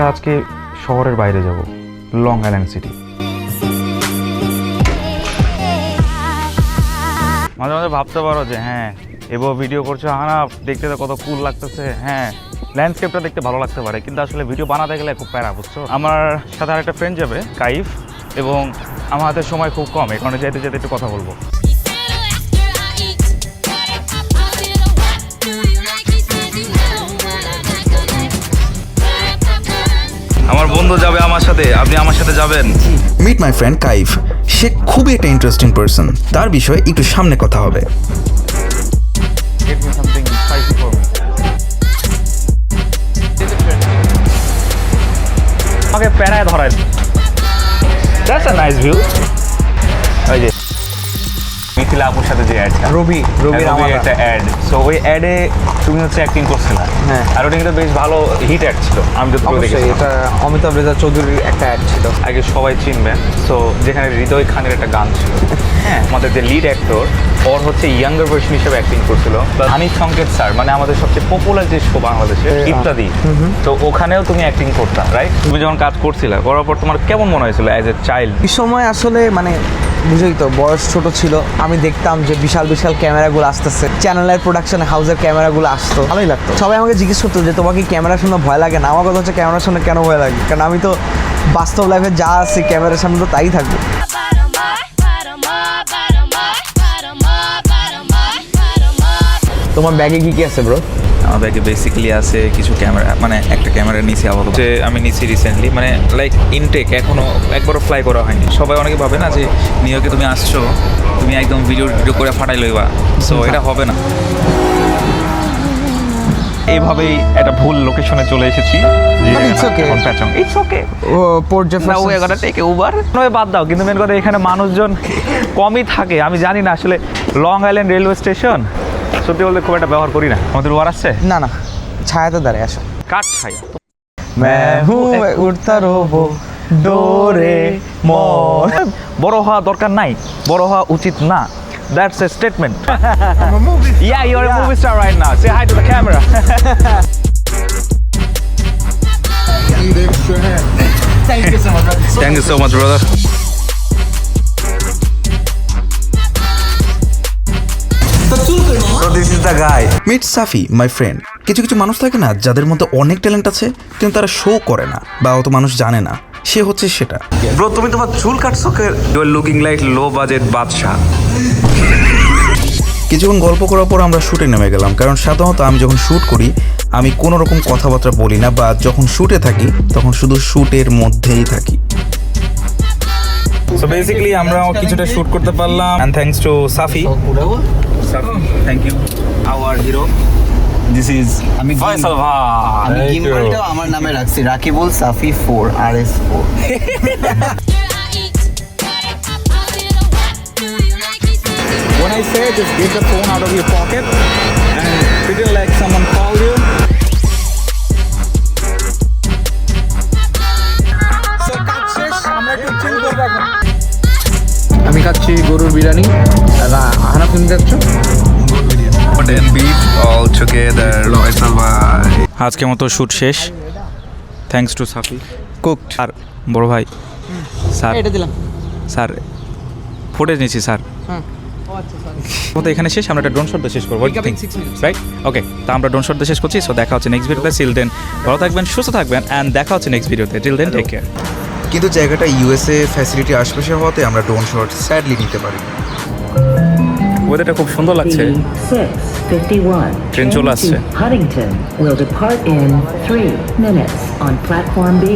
আমরা আজকে শহরের বাইরে যাব, লং আইল্যান্ড সিটি। মাঝে মাঝে ভাবতে পারো যে হ্যাঁ এবার ভিডিও করছো, না দেখতে তো কত কুল লাগতেছে, হ্যাঁ ল্যান্ডস্কেপটা দেখতে ভালো লাগতে পারে, কিন্তু আসলে ভিডিও বানাতে গেলে খুব প্যারা, বুঝছো। আমার সাথে আরেকটা ফ্রেন্ড যাবে, কাইফ, এবং আমার হাতে সময় খুব কম, এই কারণে যেতে যেতে একটু কথা বলবো। আমার বন্ধু যাবে আমার সাথে, আপনি আমার সাথে যাবেন। Meet my friend Kaif. সে খুবই একটা ইন্টারেস্টিং পারসন, তার বিষয়ে একটু সামনে কথা হবে। আমাকে প্যারায় ধরায়। That's a nice view. ওই যে মিথিলা আপুর সাথে যে অ্যাড, রবির একটা অ্যাড, সো ওই অ্যাডে তুমি হচ্ছে অ্যাক্টিং করছিলা। হ্যাঁ, আর ওটা কিন্তু বেশ ভালো হিট অ্যাড ছিল, আমি যতটুকু দেখেছি। এটা অমিতাভ রেজা চৌধুরীর একটা অ্যাড ছিল, আগে সবাই চিনবেন। সো যেখানে হৃদয় খানের একটা গান ছিল, হ্যাঁ আমাদের যে লিড অ্যাক্টর ওর হচ্ছে ইয়াঙ্গার ভার্সন হিসেবে অ্যাক্টিং করছিল। হানিফ সংকেত স্যার, মানে আমাদের সবচেয়ে পপুলার যে শো বাংলাদেশে ইত্যাদি, তো ওখানেও তুমি অ্যাক্টিং করতা, রাইট? তুমি যখন কাজ করছিলা, করার পর তোমার কেমন মনে হয়েছিল অ্যাজ এ চাইল্ড? এই সময় আসলে মানে বুঝোই তো, বয়স ছোট ছিল, আমি দেখতাম যে বিশাল বিশাল ক্যামেরাগুলো আসতেছে, চ্যানেলের প্রোডাকশন হাউসের ক্যামেরাগুলো আসতো, ভালোই লাগতো। সবাই আমাকে জিজ্ঞেস করতো যে তোমার কি ক্যামেরার সামনে ভয় লাগে না? আমার কথা হচ্ছে ক্যামেরার সামনে কেন ভয় লাগে, কারণ আমি তো বাস্তব লাইফে যা আছে ক্যামেরার সামনে তো তাই থাকবো। তোমার ব্যাগে কি কি আছে ব্রো? আমার ব্যাগে বেসিক্যালি আছে কিছু ক্যামেরা, মানে একটা ক্যামেরা নিয়েছি আপাতত, যে আমি নিয়েছি রিসেন্টলি, মানে লাইক ইনটেক, এখনও একবারও ফ্লাই করা হয়নি। সবাই অনেকে ভাবে না যে নিউ ইয়র্কে তুমি আসছো, তুমি একদম ভিডিও করে ফাটাই লইবা, সো এটা হবে না। এইভাবেই একটা ভুল লোকেশনে চলে এসেছি। It's okay. ও পোর্ট জেফারসন, না, ও একটা টেক ওভার নয়, বাদ দাও। কিন্তু মেন কথা, এখানে মানুষজন কমই থাকে। আমি জানি না আসলে লং আইল্যান্ড রেলওয়ে স্টেশন সত্যি বলতে খুব একটা ব্যবহার করি না। আমাদের ওয়ার আসছে না না, ছায়াতে দাঁড়িয়ে আসো। কাঠ ছায়া। উঠতা রোবো ডোরে মন। বড় হওয়া দরকার নাই, বড় হওয়া উচিত না। That's a statement. Yeah, you're a movie star right now. Say hi to the camera. Thank you so much, brother. So this is the guy. Meet Safi my friend. কিছু কিছু মানুষ থাকে না যাদের মধ্যে অনেক ট্যালেন্ট আছে, কিন্তু তারা শো করে না বা অত মানুষ জানে না। সে হচ্ছে সেটা। ব্রো, তুমি তোমার চুল কাটছো কে? You are looking like low budget Badshah. কিছুক্ষণ গল্প করার পর আমরা শ্যুটে নেমে গেলাম, কারণ সাধারণত আমি যখন শ্যুট করি আমি কোনো রকম কথাবার্তা বলি না, বা যখন শ্যুটে থাকি তখন শুধু শ্যুটের মধ্যেই থাকি। সো বেসিক্যালি আমরা কিছুটা শুট করতে পারলাম, and thanks to Safi. Thank you our hero. This is আমি ফয়সাল ভাই। আমি গিম্বলটাও আমার নামে রাখছি, রাকিবুল সাফি 4 RS4। When I say just get the phone out of your pocket and pretend like someone called you. So কাজ শেষ, আমরা একটু চিল করব এখন। আমি খাচ্ছি গরুর বিরিয়ানি, আর আহানা তুমি খাচ্ছ Mutton beef all together. Faisal ভাই, আজকের মতো শুট শেষ। Thanks to Safi cooked. আর বড় ভাই স্যার, এটা দিলাম স্যার ফুটেজ নিয়েছি স্যার। মতো এখানে শেষ, আমরা একটা ড্রোন শট শেষ করবো, রাইট? ওকে, তা আমরা ড্রোন শট শেষ করছি। সো দেখা হচ্ছে নেক্সট ভিডিওতে। সিল দেন ভালো থাকবেন, সুস্থ থাকবেন, অ্যান্ড দেখা হচ্ছে নেক্সট ভিডিওতে। Till then take care. কিন্তু জায়গাটা ইউএসএ ফ্যাসিলিটি আশপাশে হওয়াতে আমরা ড্রোন শট স্যাডলি নিতে পারি। ওয়েদারটা খুব সুন্দর লাগছে। 6:51. ট্রেন চলে আসছে। Huntington will depart in 3 minutes on platform B.